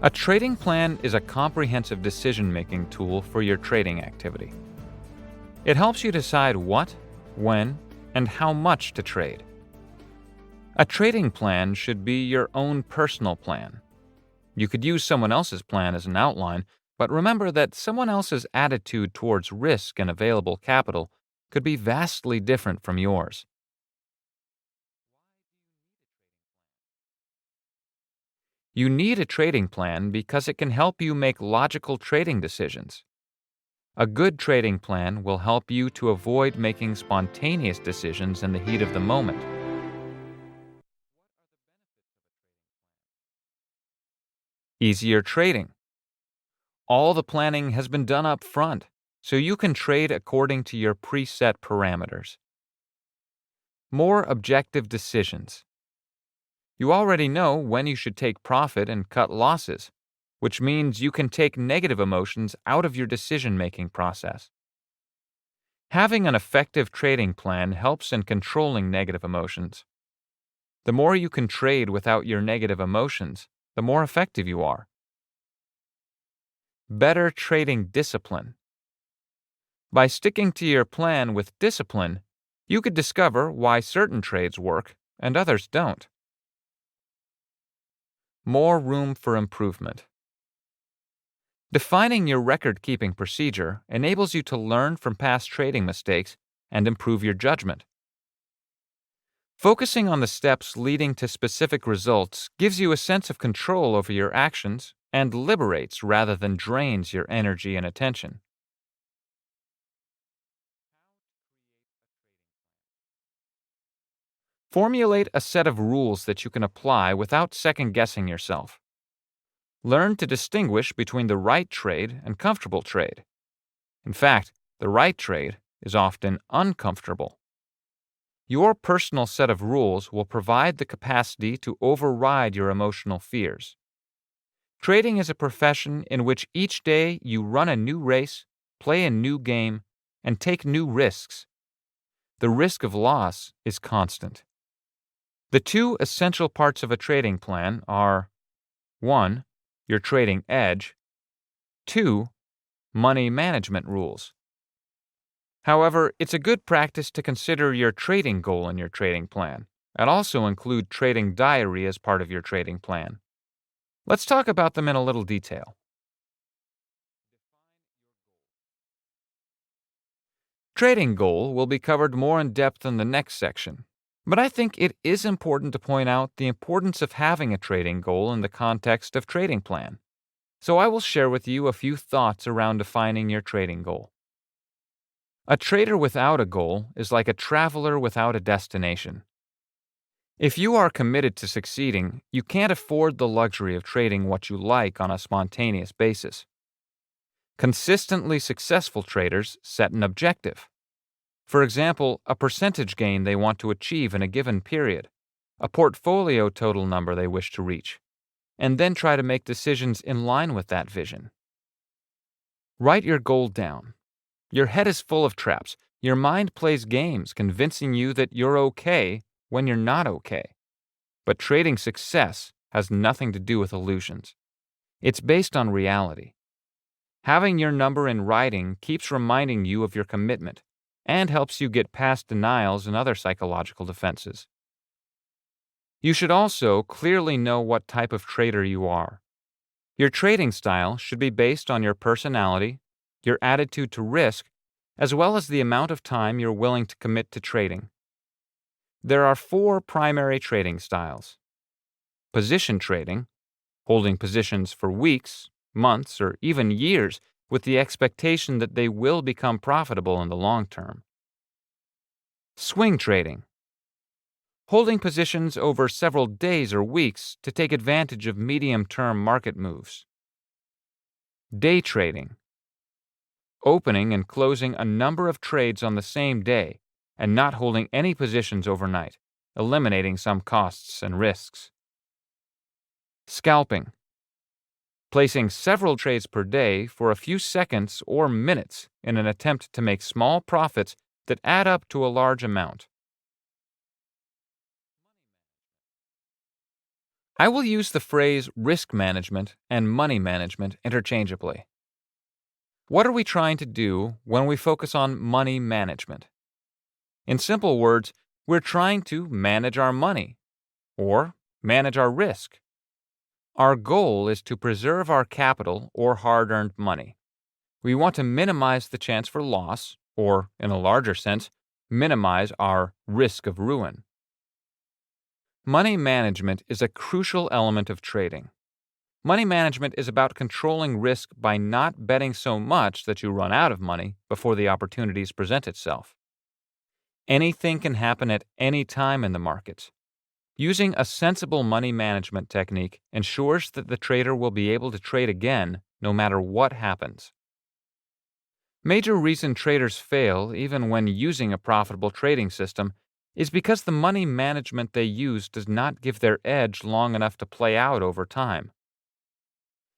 A trading plan is a comprehensive decision-making tool for your trading activity. It helps you decide what, when, and how much to trade. A trading plan should be your own personal plan. You could use someone else's plan as an outline, but remember that someone else's attitude towards risk and available capital could be vastly different from yours. You need a trading plan because it can help you make logical trading decisions. A good trading plan will help you to avoid making spontaneous decisions in the heat of the moment. Easier trading. All the planning has been done up front, so you can trade according to your preset parameters. More objective decisions. You already know when you should take profit and cut losses, which means you can take negative emotions out of your decision-making process. Having an effective trading plan helps in controlling negative emotions. The more you can trade without your negative emotions, the more effective you are. Better trading discipline. By sticking to your plan with discipline, you could discover why certain trades work and others don't. More room for improvement. Defining your record-keeping procedure enables you to learn from past trading mistakes and improve your judgment. Focusing on the steps leading to specific results gives you a sense of control over your actions and liberates rather than drains your energy and attention. Formulate a set of rules that you can apply without second-guessing yourself. Learn to distinguish between the right trade and comfortable trade. In fact, the right trade is often uncomfortable. Your personal set of rules will provide the capacity to override your emotional fears. Trading is a profession in which each day you run a new race, play a new game, and take new risks. The risk of loss is constant. The two essential parts of a trading plan are 1. Your trading edge, 2. Money management rules. However, it's a good practice to consider your trading goal in your trading plan, and also include trading diary as part of your trading plan. Let's talk about them in a little detail. Trading goal will be covered more in depth in the next section, but I think it is important to point out the importance of having a trading goal in the context of trading plan. So I will share with you a few thoughts around defining your trading goal. A trader without a goal is like a traveler without a destination. If you are committed to succeeding, you can't afford the luxury of trading what you like on a spontaneous basis. Consistently successful traders set an objective. For example, a percentage gain they want to achieve in a given period, a portfolio total number they wish to reach, and then try to make decisions in line with that vision. Write your goal down. Your head is full of traps. Your mind plays games convincing you that you're okay when you're not okay. But trading success has nothing to do with illusions. It's based on reality. Having your number in writing keeps reminding you of your commitment and helps you get past denials and other psychological defenses. You should also clearly know what type of trader you are. Your trading style should be based on your personality, your attitude to risk, as well as the amount of time you're willing to commit to trading. There are 4 primary trading styles. Position trading, holding positions for weeks, months, or even years with the expectation that they will become profitable in the long term. Swing trading, holding positions over several days or weeks to take advantage of medium-term market moves. Day trading, opening and closing a number of trades on the same day and not holding any positions overnight, eliminating some costs and risks. Scalping, placing several trades per day for a few seconds or minutes in an attempt to make small profits that add up to a large amount. I will use the phrase risk management and money management interchangeably. What are we trying to do when we focus on money management? In simple words, we're trying to manage our money or manage our risk. Our goal is to preserve our capital or hard earned money. We want to minimize the chance for loss, or, in a larger sense, minimize our risk of ruin. Money management is a crucial element of trading. Money management is about controlling risk by not betting so much that you run out of money before the opportunities present itself. Anything can happen at any time in the markets. Using a sensible money management technique ensures that the trader will be able to trade again no matter what happens. Major reason traders fail, even when using a profitable trading system, is because the money management they use does not give their edge long enough to play out over time.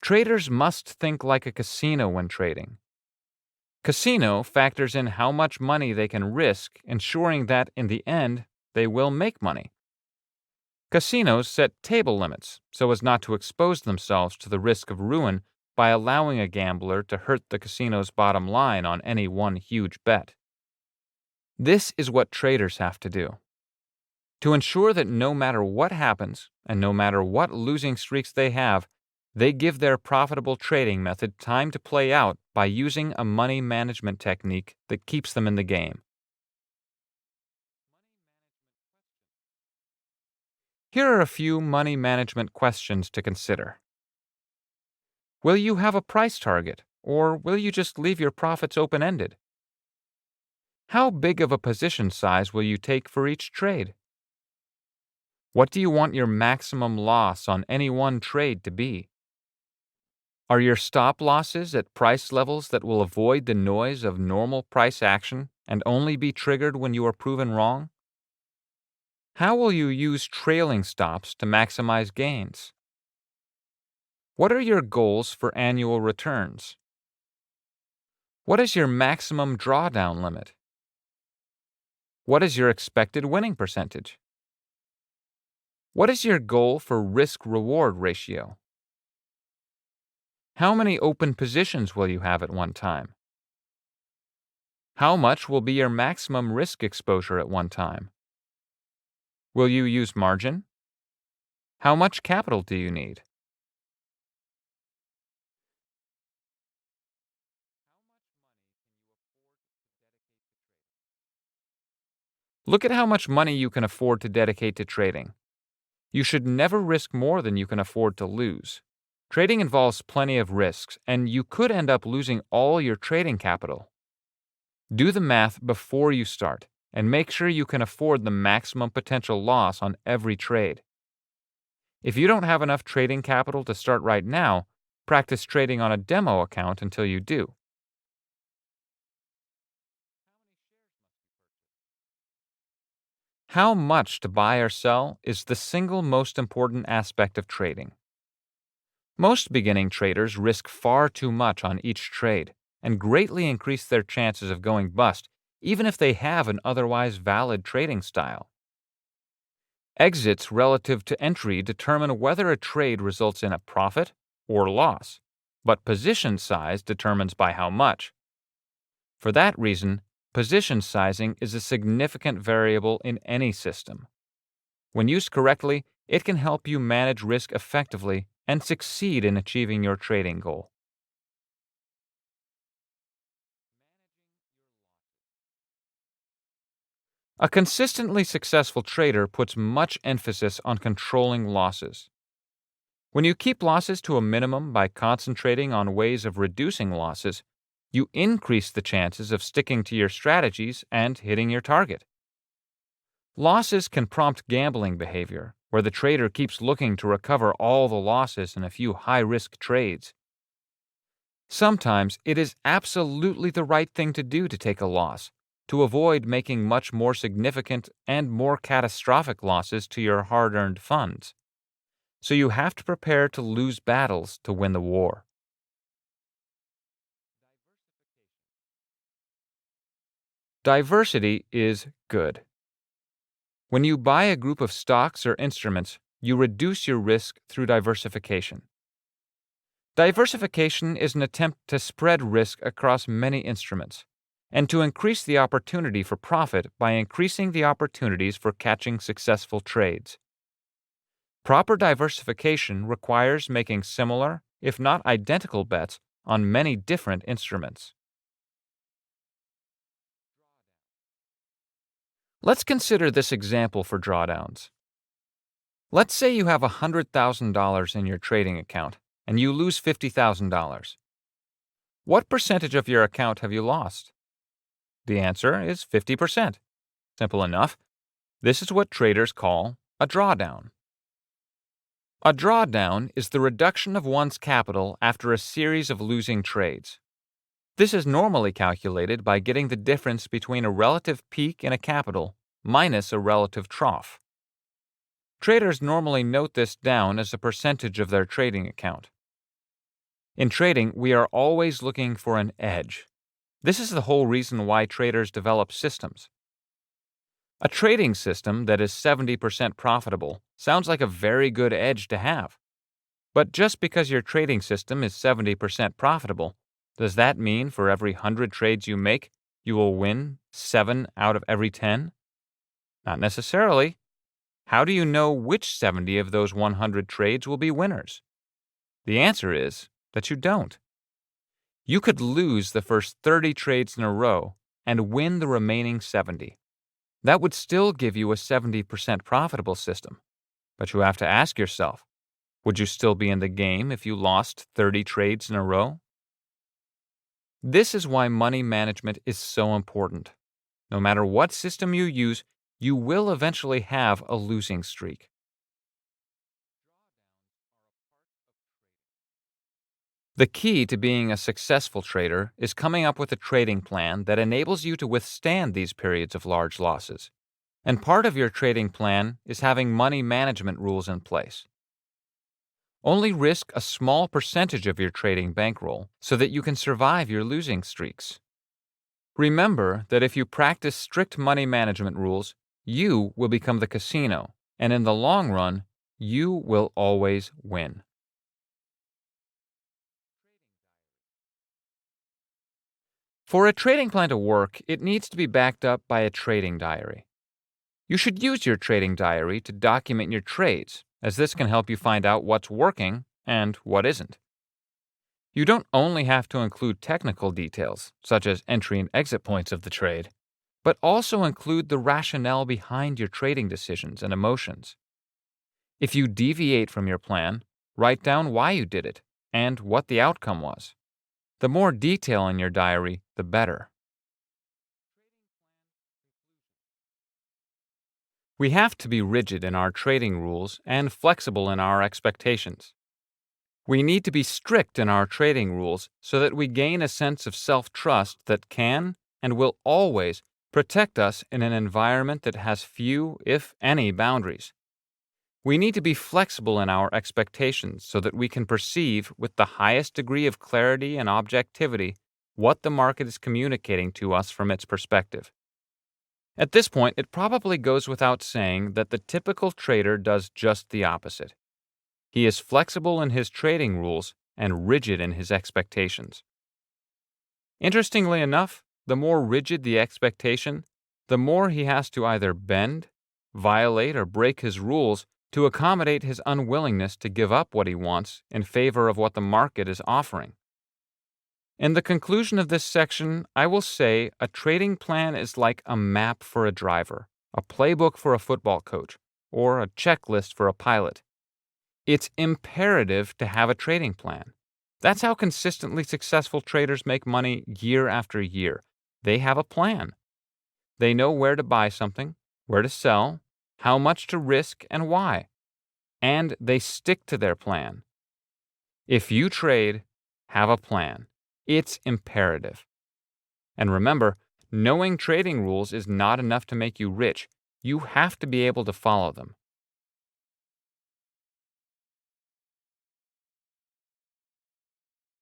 Traders must think like a casino when trading. Casino factors in how much money they can risk, ensuring that in the end they will make money. Casinos set table limits so as not to expose themselves to the risk of ruin by allowing a gambler to hurt the casino's bottom line on any one huge bet. This is what traders have to do. To ensure that no matter what happens and no matter what losing streaks they have, they give their profitable trading method time to play out by using a money management technique that keeps them in the game. Here are a few money management questions to consider. Will you have a price target, or will you just leave your profits open-ended? How big of a position size will you take for each trade? What do you want your maximum loss on any one trade to be? Are your stop losses at price levels that will avoid the noise of normal price action and only be triggered when you are proven wrong? How will you use trailing stops to maximize gains? What are your goals for annual returns? What is your maximum drawdown limit? What is your expected winning percentage? What is your goal for risk-reward ratio? How many open positions will you have at one time? How much will be your maximum risk exposure at one time? Will you use margin? How much capital do you need? Look at how much money you can afford to dedicate to trading. You should never risk more than you can afford to lose. Trading involves plenty of risks, and you could end up losing all your trading capital. Do the math before you start, and make sure you can afford the maximum potential loss on every trade. If you don't have enough trading capital to start right now, practice trading on a demo account until you do. How much to buy or sell is the single most important aspect of trading. Most beginning traders risk far too much on each trade and greatly increase their chances of going bust, even if they have an otherwise valid trading style. Exits relative to entry determine whether a trade results in a profit or loss, but position size determines by how much. For that reason, position sizing is a significant variable in any system. When used correctly, it can help you manage risk effectively and succeed in achieving your trading goal. A consistently successful trader puts much emphasis on controlling losses. When you keep losses to a minimum by concentrating on ways of reducing losses, you increase the chances of sticking to your strategies and hitting your target. Losses can prompt gambling behavior, where the trader keeps looking to recover all the losses in a few high-risk trades. Sometimes it is absolutely the right thing to do to take a loss, to avoid making much more significant and more catastrophic losses to your hard-earned funds. So you have to prepare to lose battles to win the war. Diversity is good. When you buy a group of stocks or instruments, you reduce your risk through diversification. Diversification is an attempt to spread risk across many instruments and to increase the opportunity for profit by increasing the opportunities for catching successful trades. Proper diversification requires making similar, if not identical, bets on many different instruments. Let's consider this example for drawdowns. Let's say you have $100,000 in your trading account and you lose $50,000. What percentage of your account have you lost? The answer is 50%. Simple enough. This is what traders call a drawdown. A drawdown is the reduction of one's capital after a series of losing trades. This is normally calculated by getting the difference between a relative peak in a capital minus a relative trough. Traders normally note this down as a percentage of their trading account. In trading, we are always looking for an edge. This is the whole reason why traders develop systems. A trading system that is 70% profitable sounds like a very good edge to have. But just because your trading system is 70% profitable, does that mean for every 100 trades you make, you will win 7 out of every 10? Not necessarily. How do you know which 70 of those 100 trades will be winners? The answer is that you don't. You could lose the first 30 trades in a row and win the remaining 70. That would still give you a 70% profitable system. But you have to ask yourself, would you still be in the game if you lost 30 trades in a row? This is why money management is so important. No matter what system you use, you will eventually have a losing streak. The key to being a successful trader is coming up with a trading plan that enables you to withstand these periods of large losses. And part of your trading plan is having money management rules in place. Only risk a small percentage of your trading bankroll so that you can survive your losing streaks. Remember that if you practice strict money management rules, you will become the casino, and in the long run, you will always win. For a trading plan to work, it needs to be backed up by a trading diary. You should use your trading diary to document your trades, as this can help you find out what's working and what isn't. You don't only have to include technical details, such as entry and exit points of the trade, but also include the rationale behind your trading decisions and emotions. If you deviate from your plan, write down why you did it and what the outcome was. The more detail in your diary, the better. We have to be rigid in our trading rules and flexible in our expectations. We need to be strict in our trading rules so that we gain a sense of self-trust that can and will always protect us in an environment that has few, if any, boundaries. We need to be flexible in our expectations so that we can perceive with the highest degree of clarity and objectivity what the market is communicating to us from its perspective. At this point, it probably goes without saying that the typical trader does just the opposite. He is flexible in his trading rules and rigid in his expectations. Interestingly enough, the more rigid the expectation, the more he has to either bend, violate, or break his rules to accommodate his unwillingness to give up what he wants in favor of what the market is offering. In the conclusion of this section, I will say a trading plan is like a map for a driver, a playbook for a football coach, or a checklist for a pilot. It's imperative to have a trading plan. That's how consistently successful traders make money year after year. They have a plan. They know where to buy something, where to sell, how much to risk, and why. And they stick to their plan. If you trade, have a plan. It's imperative. And remember, knowing trading rules is not enough to make you rich. You have to be able to follow them.